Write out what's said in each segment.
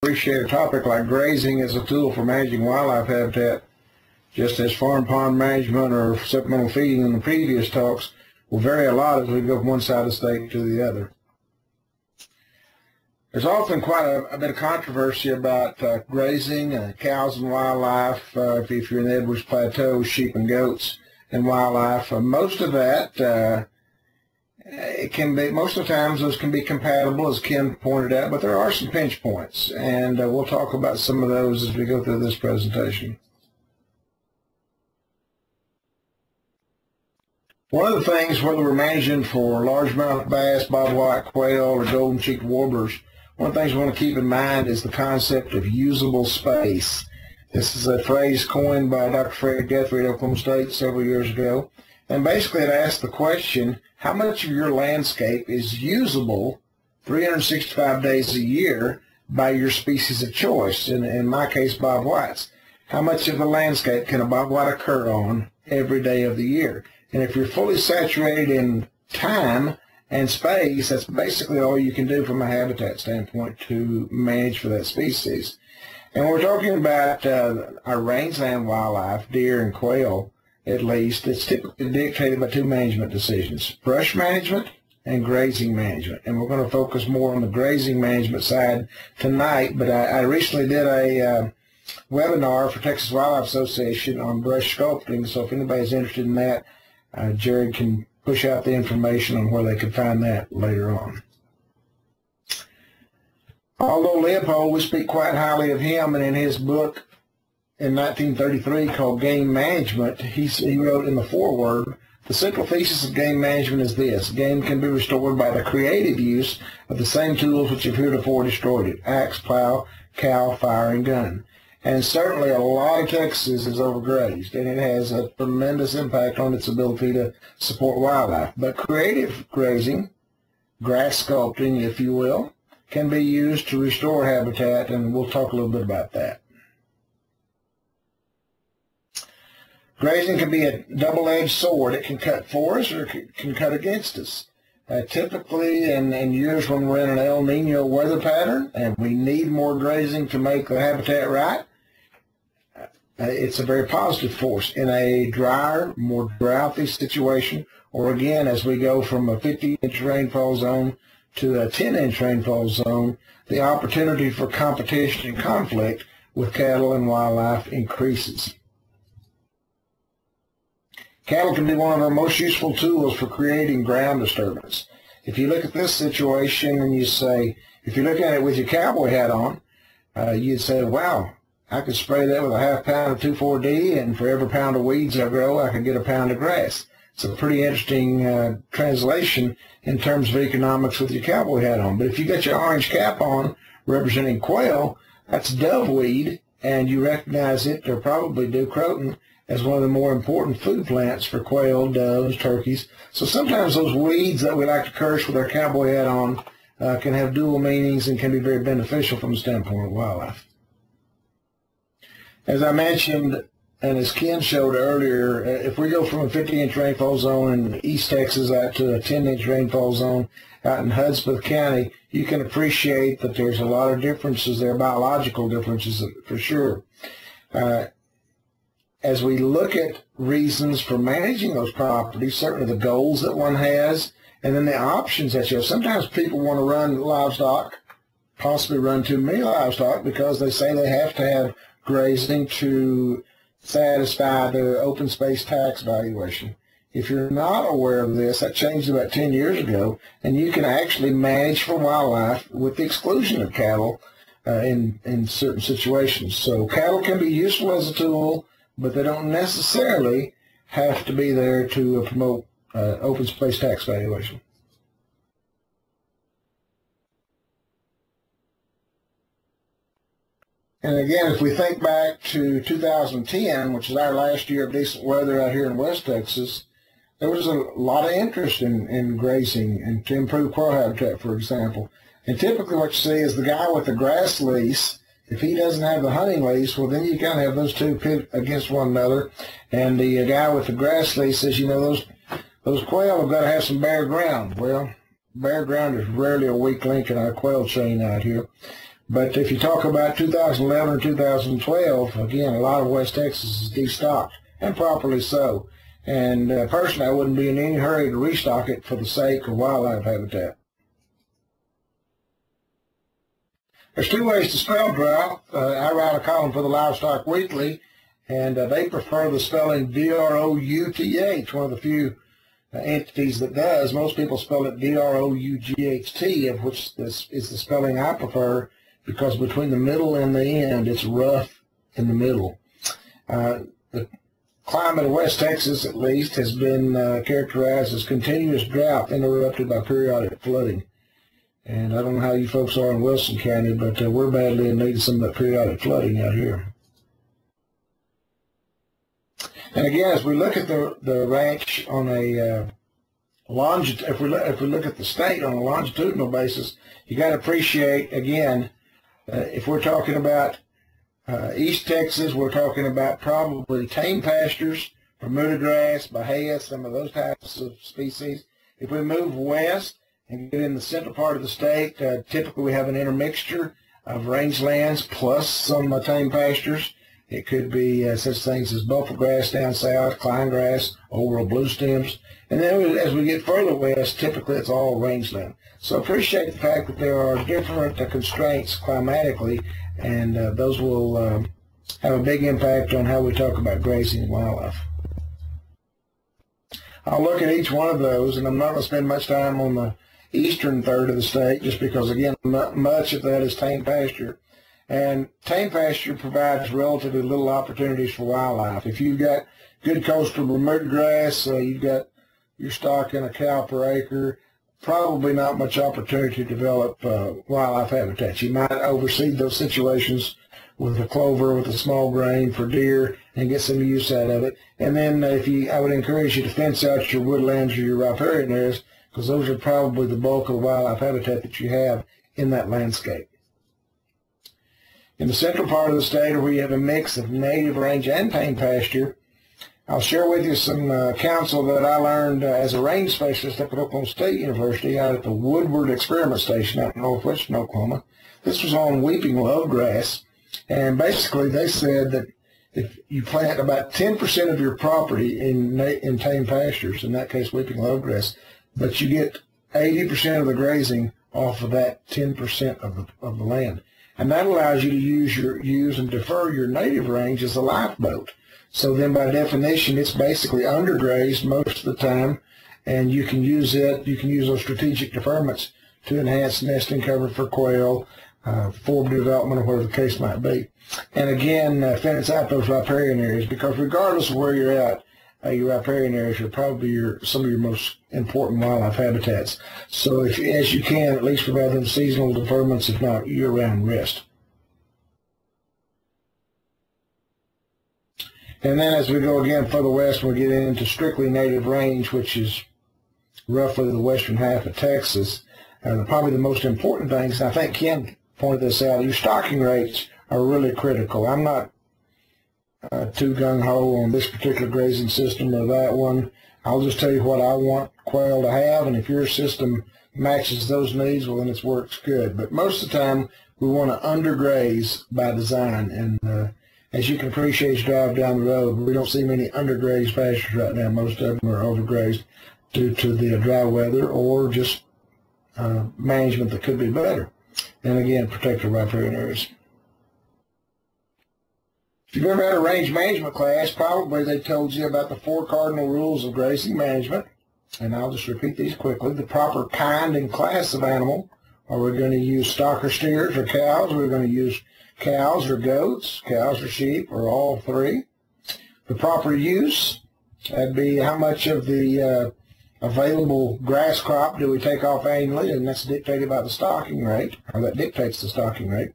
appreciate a topic like grazing as a tool for managing wildlife habitat, just as farm pond management or supplemental feeding in the previous talks will vary a lot as we go from one side of the state to the other. There's often quite a bit of controversy about grazing, cows and wildlife, if you're in the Edwards Plateau, sheep and goats and wildlife. Most of that, most of the times those can be compatible, as Ken pointed out, but there are some pinch points, and we'll talk about some of those as we go through this presentation. One of the things, whether we're managing for largemouth bass, bobwhite, quail, or golden-cheeked warblers, one of the things we want to keep in mind is the concept of usable space. This is a phrase coined by Dr. Fred Guthrie at Oklahoma State several years ago. And basically it asks the question, how much of your landscape is usable 365 days a year by your species of choice? In my case, bobwhites. How much of the landscape can a bobwhite occur on every day of the year? And if you're fully saturated in time and space, that's basically all you can do from a habitat standpoint to manage for that species. And when we're talking about our rangeland wildlife, deer and quail, at least, it's typically dictated by two management decisions: brush management and grazing management. And we're going to focus more on the grazing management side tonight, but I recently did a webinar for Texas Wildlife Association on brush sculpting, so if anybody's interested in that, Jared can push out the information on where they can find that later on. Although Leopold, we speak quite highly of him, and in his book in 1933 called Game Management, he wrote in the foreword, the central thesis of game management is this: game can be restored by the creative use of the same tools which have heretofore destroyed it: axe, plow, cow, fire, and gun. And certainly a lot of Texas is overgrazed, and it has a tremendous impact on its ability to support wildlife. But creative grazing, grass sculpting, if you will, can be used to restore habitat, and we'll talk a little bit about that. Grazing can be a double-edged sword. It can cut for us or it can cut against us. Typically in years when we're in an El Nino weather pattern and we need more grazing to make the habitat right, it's a very positive force. In a drier, more droughty situation, or again as we go from a 50-inch rainfall zone to a 10-inch rainfall zone, the opportunity for competition and conflict with cattle and wildlife increases. Cattle can be one of our most useful tools for creating ground disturbance. If you look at this situation and you say, if you look at it with your cowboy hat on, you'd say, wow, I could spray that with a half pound of 2,4-D, and for every pound of weeds I grow, I could get a pound of grass. It's a pretty interesting translation in terms of economics with your cowboy hat on. But if you got your orange cap on representing quail, that's doveweed, and you recognize it, or probably do, croton, as one of the more important food plants for quail, doves, turkeys. So sometimes those weeds that we like to curse with our cowboy hat on can have dual meanings and can be very beneficial from the standpoint of wildlife. As I mentioned, and as Ken showed earlier, if we go from a 50-inch rainfall zone in East Texas out to a 10-inch rainfall zone out in Hudspeth County, you can appreciate that there's a lot of differences there, biological differences for sure. As we look at reasons for managing those properties, certainly the goals that one has, and then the options that you have. Sometimes people want to run livestock, possibly run too many livestock, because they say they have to have grazing to satisfy the open space tax valuation. If you're not aware of this, that changed about 10 years ago, and you can actually manage for wildlife with the exclusion of cattle in certain situations. So cattle can be useful as a tool, but they don't necessarily have to be there to promote open space tax valuation. And again, if we think back to 2010, which is our last year of decent weather out here in West Texas, there was a lot of interest in grazing and to improve quail habitat, for example. And typically what you see is the guy with the grass lease, if he doesn't have the hunting lease, well, then you kind of have those two pit against one another. And the guy with the grass lease says, you know, those quail have got to have some bare ground. Well, bare ground is rarely a weak link in our quail chain out here. But if you talk about 2011 or 2012, again, a lot of West Texas is destocked, and properly so. And personally, I wouldn't be in any hurry to restock it for the sake of wildlife habitat. There's two ways to spell drought. I write a column for the Livestock Weekly, and they prefer the spelling D-R-O-U-T-H, one of the few entities that does. Most people spell it D-R-O-U-G-H-T, of which this is the spelling I prefer, because between the middle and the end, it's rough in the middle. The climate of West Texas, at least, has been characterized as continuous drought interrupted by periodic flooding. And I don't know how you folks are in Wilson County, but we're badly in need of some of that periodic flooding out here. And again, as we look at the ranch on a if we look at the state on a longitudinal basis, you got to appreciate, again, if we're talking about East Texas, we're talking about probably tame pastures, Bermuda grass, bahia, some of those types of species. If we move west and get in the central part of the state, typically we have an intermixture of rangelands plus some tame pastures. It could be such things as buffalo grass down south, cline grass, overall blue stems. And then as we get further west, typically it's all rangeland. So appreciate the fact that there are different constraints climatically, and those will have a big impact on how we talk about grazing and wildlife. I'll look at each one of those, and I'm not going to spend much time on the eastern third of the state, just because, again, much of that is tame pasture. And tame pasture provides relatively little opportunities for wildlife. If you've got good coastal Bermuda grass, you've got your stock in a cow per acre, probably not much opportunity to develop wildlife habitats. You might overseed those situations with a clover, with a small grain for deer, and get some use out of it. And then I would encourage you to fence out your woodlands or your riparian areas, because those are probably the bulk of the wildlife habitat that you have in that landscape. In the central part of the state, where you have a mix of native range and tame pasture, I'll share with you some counsel that I learned as a range specialist up at Oklahoma State University out at the Woodward Experiment Station out in northwestern Oklahoma. This was on weeping love grass, and basically they said that if you plant about 10% of your property in tame pastures, in that case weeping love grass, but you get 80% of the grazing off of that 10% of the land. And that allows you to use and defer your native range as a lifeboat. So then by definition, it's basically undergrazed most of the time, and you can use those strategic deferments to enhance nesting cover for quail, forb development, or whatever the case might be. And again, fence out those riparian areas, because regardless of where you're at, your riparian areas are probably some of your most important wildlife habitats. So as you can, at least provide them seasonal deferments, if not year-round rest. And then as we go again further west, we get into strictly native range, which is roughly the western half of Texas. Probably the most important things, and I think Ken pointed this out, your stocking rates are really critical. I'm not too gung-ho on this particular grazing system or that one. I'll just tell you what I want quail to have, and if your system matches those needs, well, then it works good. But most of the time, we want to undergraze by design, and as you can appreciate as you drive down the road, we don't see many undergrazed pastures right now. Most of them are overgrazed due to the dry weather or just management that could be better. And again, protect the riparian areas. If you've ever had a range management class, probably they told you about the 4 cardinal rules of grazing management, and I'll just repeat these quickly. The proper kind and class of animal. Are we going to use stock or steers or cows? Are we going to use cows or goats, cows or sheep, or all 3? The proper use, that'd be how much of the available grass crop do we take off annually, and that's dictated by the stocking rate, or that dictates the stocking rate.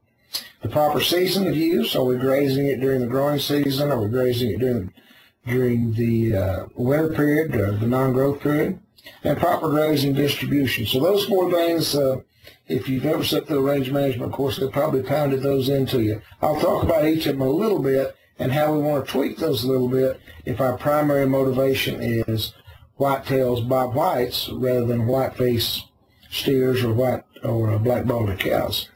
The proper season of use, are we grazing it during the growing season, are we grazing it during the winter period, or the non-growth period, and proper grazing distribution. So those 4 things, if you've ever sat through a range management course, they've probably pounded those into you. I'll talk about each of them a little bit and how we want to tweak those a little bit if our primary motivation is whitetails by whites rather than whiteface steers or black-balded cows.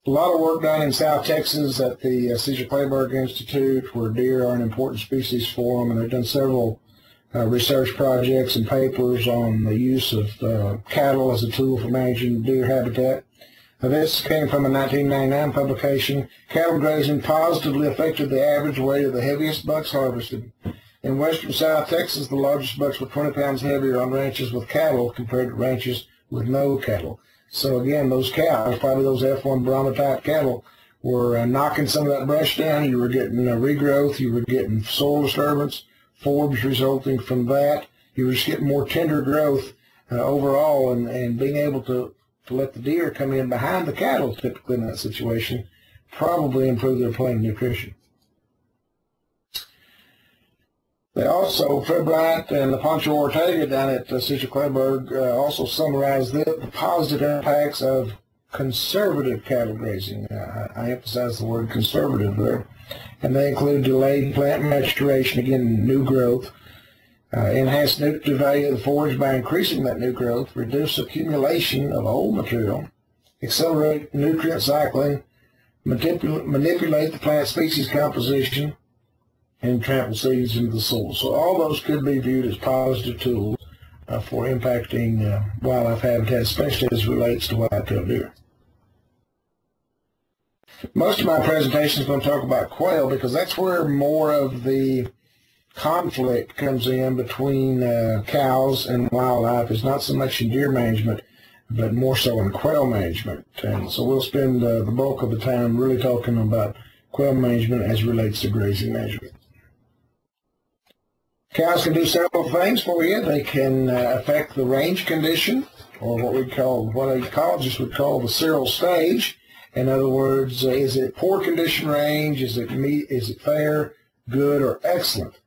A lot of work done in South Texas at the Cesar Kleberg Institute, where deer are an important species for them, and they've done several research projects and papers on the use of cattle as a tool for managing deer habitat. Now, this came from a 1999 publication. Cattle grazing positively affected the average weight of the heaviest bucks harvested. In western South Texas, the largest bucks were 20 pounds heavier on ranches with cattle compared to ranches with no cattle. So again, those cows, probably those F1 Brahma type cattle, were knocking some of that brush down. You were getting regrowth. You were getting soil disturbance, forbs resulting from that. You were just getting more tender growth overall, and being able to let the deer come in behind the cattle, typically in that situation, probably improve their plant nutrition. They also, Fred Bryant and Poncho Ortega down at Cesar Kleberg also summarized the positive impacts of conservative cattle grazing. I emphasize the word conservative there. And they include delayed plant maturation, again, new growth, enhance nutritive value of the forage by increasing that new growth, reduce accumulation of old material, accelerate nutrient cycling, manipulate the plant species composition, and trample seeds into the soil. So all those could be viewed as positive tools for impacting wildlife habitat, especially as it relates to white-tailed deer. Most of my presentation is going to talk about quail because that's where more of the conflict comes in between cows and wildlife. It's not so much in deer management, but more so in quail management. And so we'll spend the bulk of the time really talking about quail management as it relates to grazing management. Cows can do several things for you. They can affect the range condition, or what ecologists would call the cereal stage. In other words, is it poor condition range? Is it fair, good, or excellent?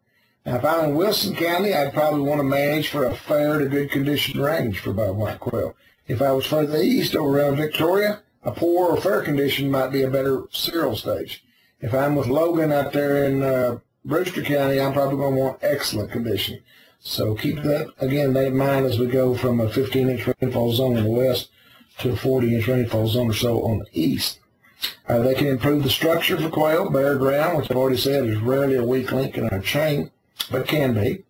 Now, if I'm in Wilson County, I'd probably want to manage for a fair to good condition range for bobwhite quail. If I was further east over around Victoria, a poor or fair condition might be a better cereal stage. If I'm with Logan out there in Brewster County, I'm probably going to want excellent condition. So keep that, again, that in mind as we go from a 15-inch rainfall zone in the west to a 40-inch rainfall zone or so on the east. They can improve the structure for quail, bare ground, which I've already said is rarely a weak link in our chain, but can be.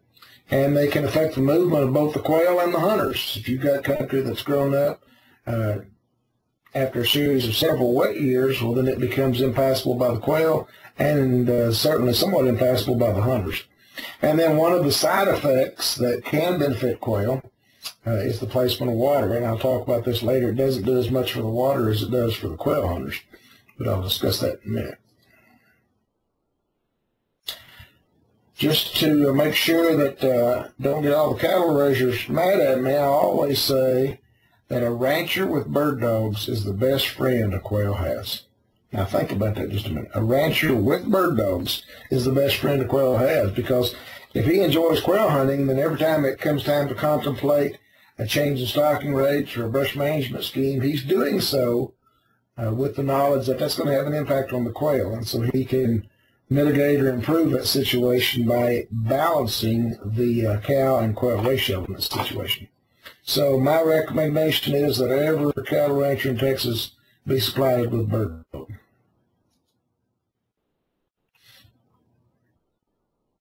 And they can affect the movement of both the quail and the hunters. If you've got country that's grown up after a series of several wet years, well, then it becomes impassable by the quail and certainly somewhat impassable by the hunters. And then one of the side effects that can benefit quail is the placement of water. And I'll talk about this later. It doesn't do as much for the water as it does for the quail hunters, but I'll discuss that in a minute. Just to make sure that don't get all the cattle raisers mad at me, I always say that a rancher with bird dogs is the best friend a quail has. Now think about that just a minute. A rancher with bird dogs is the best friend a quail has, because if he enjoys quail hunting, then every time it comes time to contemplate a change in stocking rates or a brush management scheme, he's doing so with the knowledge that that's going to have an impact on the quail, and so he can mitigate or improve that situation by balancing the cow and quail ratio in this situation. So my recommendation is that every cattle rancher in Texas be supplied with bird dog.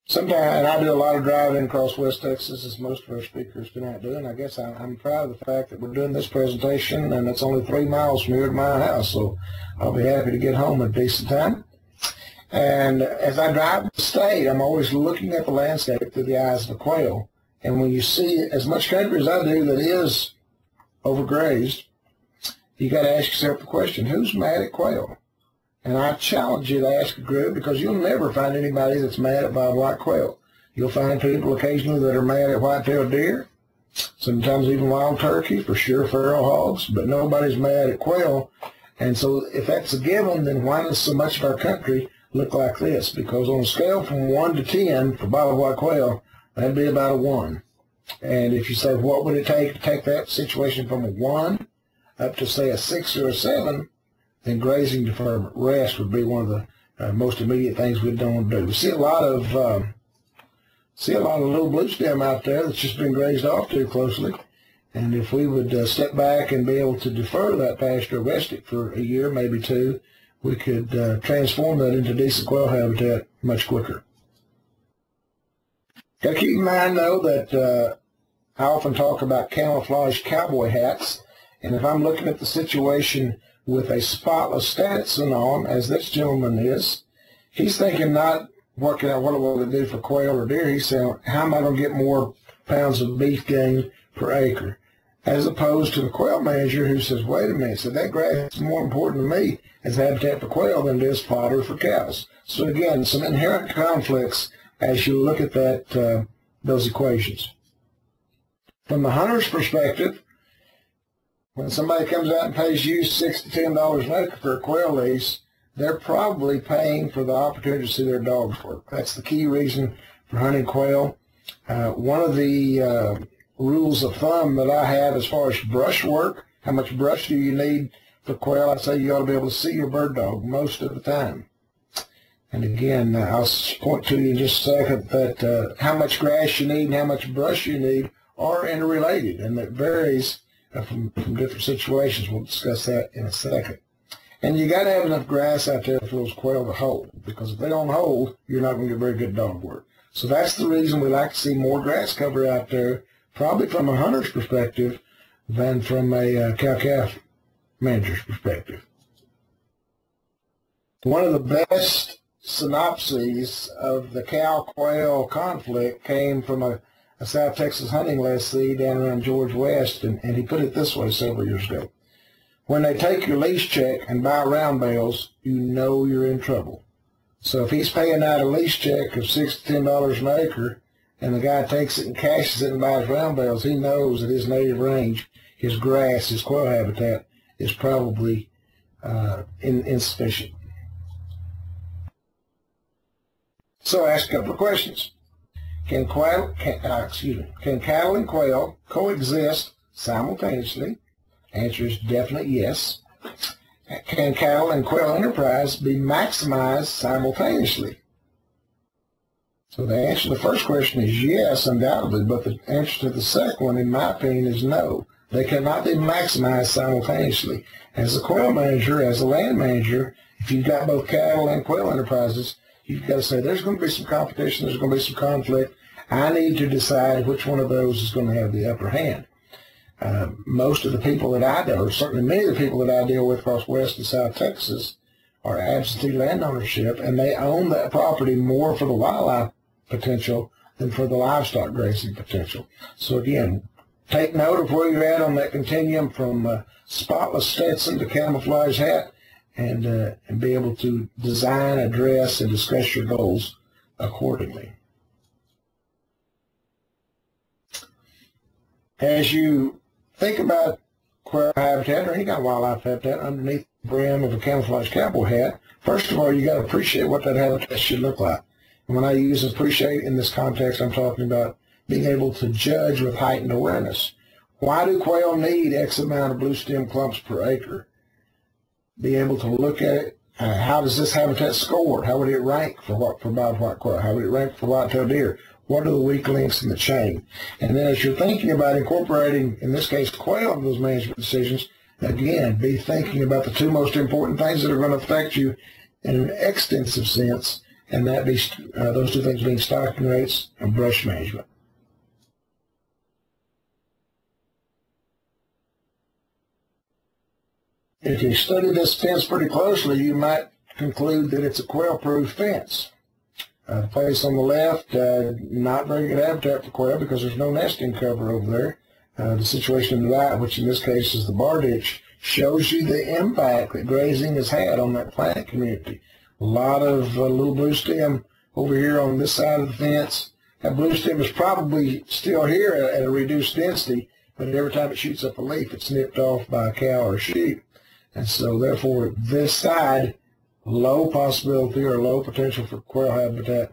Sometimes, and I do a lot of driving across West Texas, as most of our speakers tonight do, and I guess I'm proud of the fact that we're doing this presentation, and it's only 3 miles from here to my house, so I'll be happy to get home at a decent time. And as I drive the state, I'm always looking at the landscape through the eyes of a quail. And when you see as much country as I do that is overgrazed, you got to ask yourself the question, who's mad at quail? And I challenge you to ask a group, because you'll never find anybody that's mad at bobwhite quail. You'll find people occasionally that are mad at white-tailed deer, sometimes even wild turkey, for sure feral hogs, but nobody's mad at quail. And so if that's a given, then why does so much of our country look like this? Because on a scale from 1 to 10 for bobwhite quail, that'd be about a 1. And if you say, what would it take to take that situation from a 1 up to, say, a 6 or a 7, then grazing deferment rest would be one of the most immediate things we don't want to do. We see a lot of little blue stem out there that's just been grazed off too closely, And if we would step back and be able to defer that pasture, rest it for a year, maybe two, we could transform that into decent quail habitat much quicker. Got to keep in mind, though, that I often talk about camouflage cowboy hats, and if I'm looking at the situation with a spotless Stetson on, as this gentleman is, he's thinking not working out what I want to do for quail or deer. He's saying, how am I going to get more pounds of beef gain per acre? As opposed to the quail manager who says, wait a minute, so that grass is more important to me as habitat for quail than it is fodder for cows. So again, some inherent conflicts as you look at that those equations. From the hunter's perspective, when somebody comes out and pays you $6 to $10 an acre for a quail lease, they're probably paying for the opportunity to see their dogs work. That's the key reason for hunting quail. One of the rules of thumb that I have as far as brush work, how much brush do you need for quail, I say you ought to be able to see your bird dog most of the time. And again, I'll point to you in just a second that how much grass you need and how much brush you need are interrelated, and that varies from different situations. We'll discuss that in a second. And you got to have enough grass out there for those quail to hold, because if they don't hold, you're not going to get very good dog work. So that's the reason we like to see more grass cover out there, probably from a hunter's perspective than from a cow-calf manager's perspective. One of the best synopses of the cow-quail conflict came from a South Texas hunting lessee down around George West, and he put it this way several years ago. When they take your lease check and buy round bales, you know you're in trouble. So if he's paying out a lease check of $6 to $10 an acre, and the guy takes it and cashes it and buys round bales, he knows that his native range, his grass, his quail habitat is probably insufficient. So I ask a couple of questions. Can cattle and quail coexist simultaneously? Answer is definite yes. Can cattle and quail enterprise be maximized simultaneously? So the answer to the first question is yes, undoubtedly, but the answer to the second one, in my opinion, is no. They cannot be maximized simultaneously. As a quail manager, as a land manager, if you've got both cattle and quail enterprises, you've got to say there's going to be some competition, there's going to be some conflict. I need to decide which one of those is going to have the upper hand. Most of the people that I deal with, certainly many of the people that I deal with across West and South Texas, are absentee land ownership, and they own that property more for the wildlife potential than for the livestock grazing potential. So again, take note of where you're at on that continuum from spotless Stetson to camouflage hat, and be able to design, address, and discuss your goals accordingly. As you think about quail habitat or any kind of wildlife habitat underneath the brim of a camouflage cowboy hat, first of all, you got to appreciate what that habitat should look like. And when I use appreciate in this context, I'm talking about being able to judge with heightened awareness. Why do quail need X amount of blue stem clumps per acre? Be able to look at it. How does this habitat score? How would it rank for bobwhite quail? How would it rank for white-tailed deer? What are the weak links in the chain? And then as you're thinking about incorporating, in this case, quail in those management decisions, again, be thinking about the two most important things that are going to affect you in an extensive sense, and that be those two things being stocking rates and brush management. If you study this fence pretty closely, you might conclude that it's a quail-proof fence. The place on the left, not very good habitat for quail because there's no nesting cover over there. The situation in the right, which in this case is the bar ditch, shows you the impact that grazing has had on that plant community. A lot of little blue stem over here on this side of the fence. That blue stem is probably still here at a reduced density, but every time it shoots up a leaf, it's nipped off by a cow or a sheep. And so therefore, this side, low possibility or low potential for quail habitat,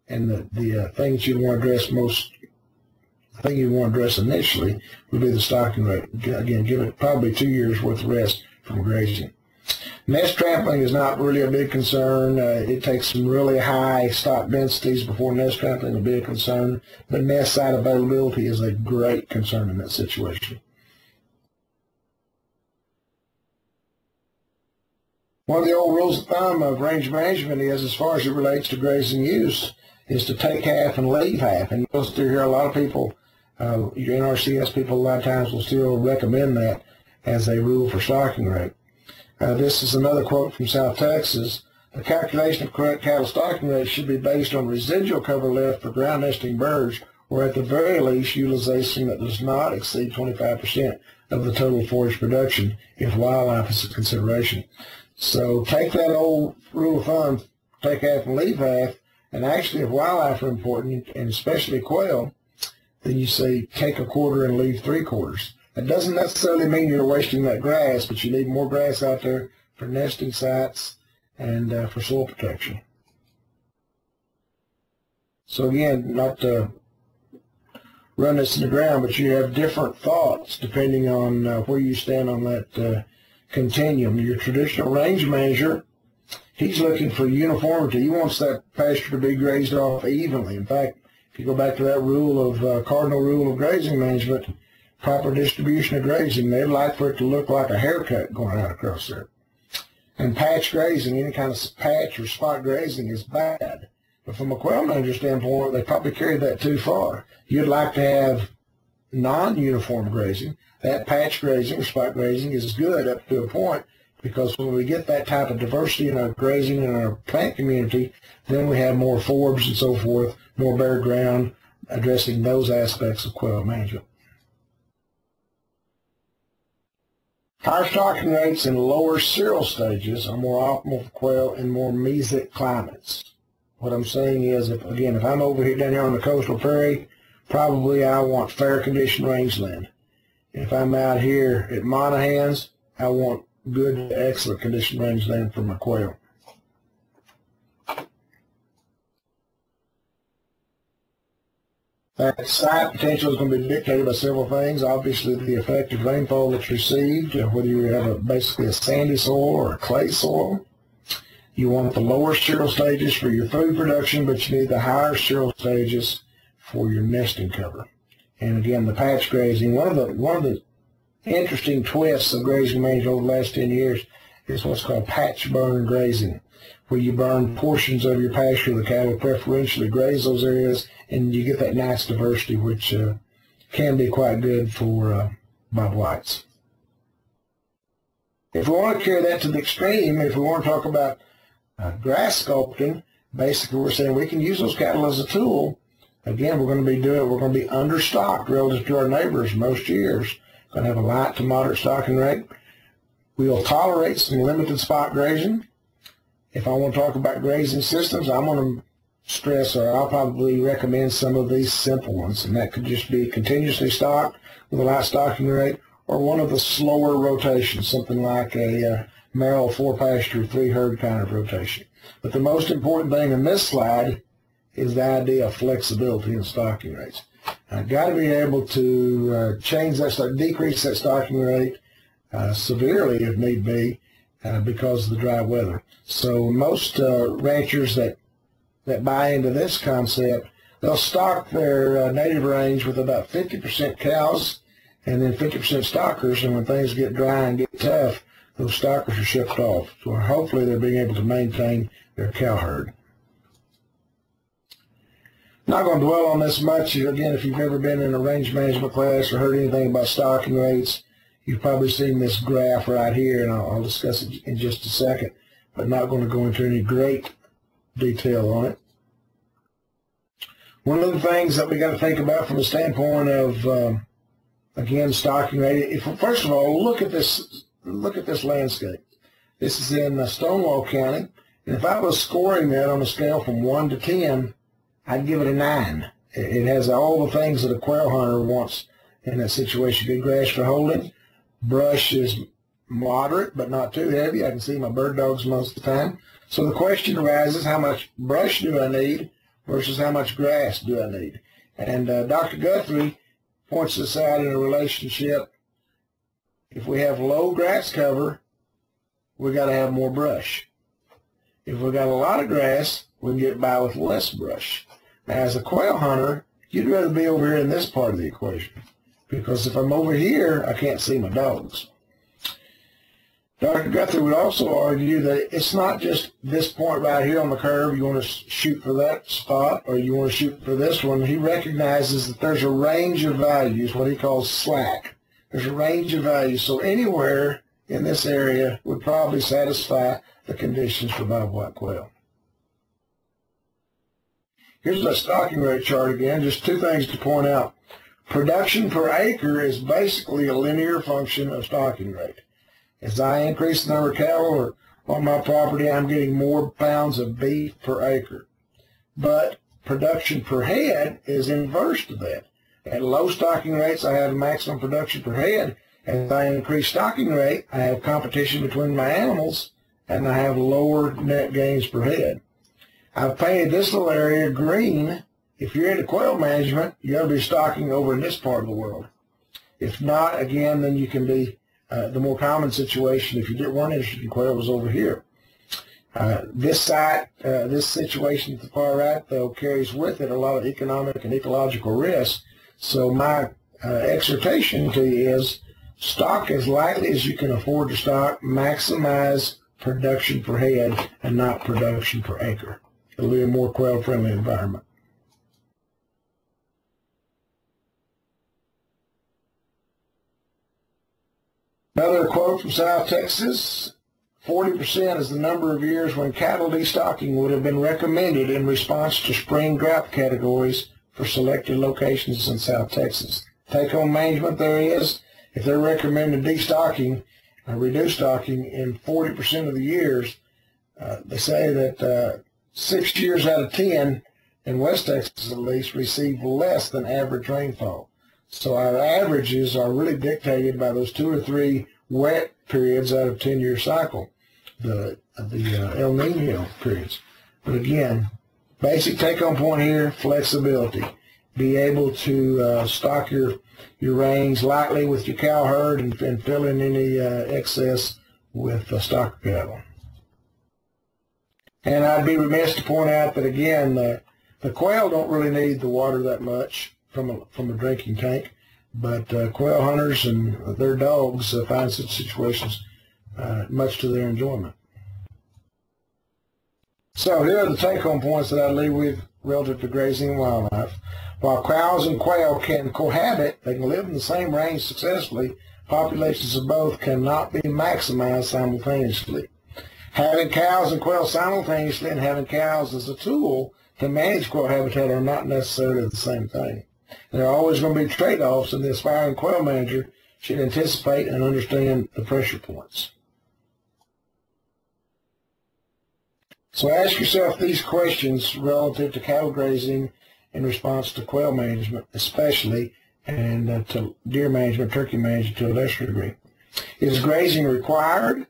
and the things you want to address the thing you want to address initially would be the stocking rate. Again, give it probably 2 years worth of rest from grazing. Nest trampling is not really a big concern. It takes some really high stock densities before nest trampling will be a concern, but nest site availability is a great concern in that situation. One of the old rules of thumb of range management is, as far as it relates to grazing use, is to take half and leave half. And you'll still hear a lot of people, your NRCS people a lot of times will still recommend that as a rule for stocking rate. This is another quote from South Texas. The calculation of correct cattle stocking rate should be based on residual cover left for ground nesting birds, or at the very least utilization that does not exceed 25% of the total forage production if wildlife is a consideration. So take that old rule of thumb, take half and leave half, and actually if wildlife are important, and especially quail, then you say take a quarter and leave 3/4. That doesn't necessarily mean you're wasting that grass, but you need more grass out there for nesting sites and for soil protection. So again, not to run this in the ground, but you have different thoughts depending on where you stand on that continuum. Your traditional range manager, he's looking for uniformity. He wants that pasture to be grazed off evenly. In fact, if you go back to that rule of cardinal rule of grazing management, proper distribution of grazing, they'd like for it to look like a haircut going out across there. And patch grazing, any kind of patch or spot grazing is bad. But from a quail manager standpoint, they probably carried that too far. You'd like to have non-uniform grazing. That patch grazing or spot grazing is good up to a point, because when we get that type of diversity in our grazing and our plant community, then we have more forbs and so forth, more bare ground, addressing those aspects of quail management. Higher stocking rates in lower cereal stages are more optimal for quail in more mesic climates. What I'm saying is, if I'm over here down here on the coastal prairie, probably I want fair condition rangeland. If I'm out here at Monahans, I want good to excellent condition rangeland for my quail. That site potential is going to be dictated by several things. Obviously, the effective rainfall that's received, whether you have basically a sandy soil or a clay soil. You want the lower cereal stages for your food production, but you need the higher cereal stages for your nesting cover. And again, the patch grazing, one of the interesting twists of grazing management over the last 10 years is what's called patch burn grazing, where you burn portions of your pasture. The cattle preferentially graze those areas, and you get that nice diversity, which can be quite good for bob whites. If we want to carry that to the extreme, if we want to talk about grass sculpting, basically we're saying we can use those cattle as a tool. Again, we're going to be understocked relative to our neighbors most years. Going to have a light to moderate stocking rate. We'll tolerate some limited spot grazing. If I want to talk about grazing systems, I'm going to stress, or I'll probably recommend some of these simple ones, and that could just be continuously stocked with a light stocking rate, or one of the slower rotations, something like a Merrill 4-pasture, 3-herd kind of rotation. But the most important thing in this slide is the idea of flexibility in stocking rates. I've got to be able to change that, decrease that stocking rate severely if need be because of the dry weather. So most ranchers that buy into this concept, they'll stock their native range with about 50% cows and then 50% stockers, and when things get dry and get tough, those stockers are shipped off. So hopefully they're being able to maintain their cow herd. Not going to dwell on this much. Again, if you've ever been in a range management class or heard anything about stocking rates, you've probably seen this graph right here, and I'll discuss it in just a second, but not going to go into any great detail on it. One of the things that we got to think about from the standpoint of, again, stocking rate, first of all, look at this landscape. This is in Stonewall County, and if I was scoring that on a scale from 1 to 10, I'd give it a 9. It has all the things that a quail hunter wants in that situation. Good grass for holding. Brush is moderate, but not too heavy. I can see my bird dogs most of the time. So the question arises, how much brush do I need versus how much grass do I need? And Dr. Guthrie points this out in a relationship. If we have low grass cover, we got to have more brush. If we got a lot of grass, we can get by with less brush. Now, as a quail hunter, you'd rather be over here in this part of the equation, because if I'm over here, I can't see my dogs. Dr. Guthrie would also argue that it's not just this point right here on the curve, you want to shoot for that spot, or you want to shoot for this one. He recognizes that there's a range of values, what he calls slack. There's a range of values, so anywhere in this area would probably satisfy the conditions for bobwhite quail. Here's the stocking rate chart again, just two things to point out. Production per acre is basically a linear function of stocking rate. As I increase the number of cattle on my property, I'm getting more pounds of beef per acre. But production per head is inverse to that. At low stocking rates, I have maximum production per head. As I increase stocking rate, I have competition between my animals, and I have lower net gains per head. I've painted this little area green. If you're into quail management, you got to be stocking over in this part of the world. If not, again, then you can be the more common situation, if you weren't interested in quail, was over here. This situation at the far right, though, carries with it a lot of economic and ecological risk. So my exhortation to you is stock as lightly as you can afford to stock, maximize production per head and not production per acre. It'll be a more quail-friendly environment. Another quote from South Texas, 40% is the number of years when cattle destocking would have been recommended in response to spring drought categories for selected locations in South Texas. Take-home management there is, if they're recommending destocking, reduced stocking in 40% of the years, they say that 6 years out of 10, in West Texas at least, receive less than average rainfall. So our averages are really dictated by those 2 or 3 wet periods out of 10-year cycle, the El Nino periods. But again, basic take-home point here, flexibility. Be able to stock your range lightly with your cow herd and fill in any excess with stock cattle. And I'd be remiss to point out that, again, the quail don't really need the water that much from a drinking tank, but quail hunters and their dogs find such situations much to their enjoyment. So here are the take-home points that I leave with relative to grazing and wildlife. While cows and quail can cohabit, they can live in the same range successfully, populations of both cannot be maximized simultaneously. Having cows and quail simultaneously and having cows as a tool to manage quail habitat are not necessarily the same thing. There are always going to be trade-offs, and the aspiring quail manager should anticipate and understand the pressure points. So ask yourself these questions relative to cattle grazing in response to quail management especially, and to deer management, turkey management to a lesser degree. Is grazing required?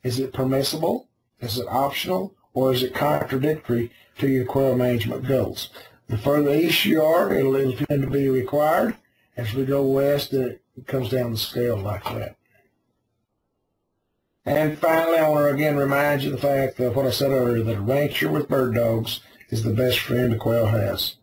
Is it permissible? Is it optional? Or is it contradictory to your quail management goals? The further east you are, it'll tend to be required. As we go west, it comes down the scale like that. And finally, I want to again remind you of the fact that what I said earlier, that a rancher with bird dogs is the best friend a quail has.